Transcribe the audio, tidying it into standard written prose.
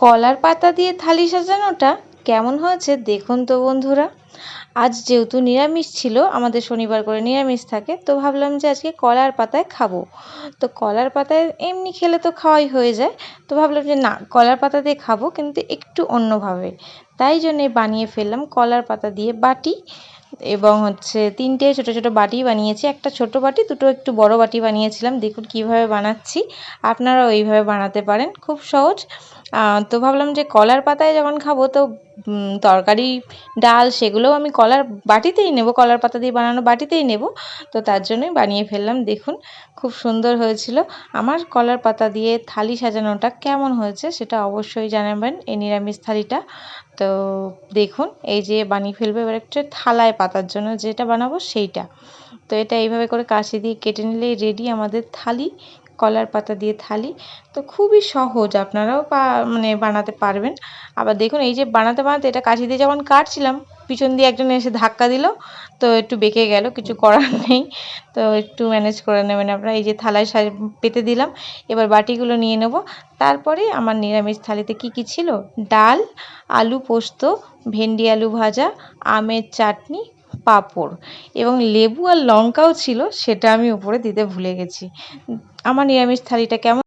কলার পাতা দিয়ে থালি সাজানোটা কেমন হয়েছে দেখুন তো বন্ধুরা। আজ যেহেতু নিরামিষ ছিল, আমাদের শনিবার করে নিরামিষ থাকে, তো ভাবলাম যে আজকে কলার পাতায় খাবো। তো কলার পাতায় এমনি খেলে তো খাওয়াই হয়ে যায়, তো ভাবলাম যে না, কলার পাতা দিয়ে খাবো কিন্তু একটু অন্যভাবে। তাই জন্যে বানিয়ে ফেললাম কলার পাতা দিয়ে বাটি, এবং তিনটে ছোট ছোট বাটি বানিয়েছি। একটা ছোট বাটি, দুটো একটু বড় বাটি বানিয়েছিলাম। দেখুন কিভাবে বানাচ্ছি, আপনারাও এইভাবে বানাতে পারেন, খুব সহজ। তো ভাবলাম যে কলার পাতায় যখন খাবো, তো তরকারি ডাল সেগুলোও আমি কলার বাটিতেই নেব, কলার পাতা দিয়ে বানানো বাটিতেই নেব। তো তার জন্যই বানিয়ে ফেললাম। দেখুন খুব সুন্দর হয়েছিল। আমার কলার পাতা দিয়ে থালি সাজানোটা কেমন হয়েছে সেটা অবশ্যই জানাবেন, এই নিরামিষ থালিটা। তো দেখুন এই যে বানিয়ে ফেলবো এবার একটা থালায় পাতার জন্য যেটা বানাবো সেইটা। তো এটা এইভাবে করে কাশি দিয়ে কেটে নিলেই রেডি আমাদের থালি, কলার পাতা দিয়ে থালি। তো খুবই সহজ, আপনারাও বানাতে পারবেন। আবার দেখুন এই যে বানাতে বানাতে এটা কাশি দিয়ে যখন কাটছিলাম, পিছন দিয়ে একজন এসে ধাক্কা দিল, তো একটু বেঁকে গেল, কিছু করার নেই। তো একটু ম্যানেজ করে নেবেন আপনারা। এই যে থালায় পেতে দিলাম, এবার বাটিগুলো নিয়ে নেব। তারপরে আমার নিরামিষ থালিতে কি কি ছিল: ডাল, আলু পোস্ত, ভেন্ডি আলু ভাজা, আমের চাটনি, পাঁপড় এবং লেবু আর লঙ্কাও ছিল, সেটা আমি উপরে দিতে ভুলে গেছি। আমার নিরামিষ থালিটা কেমন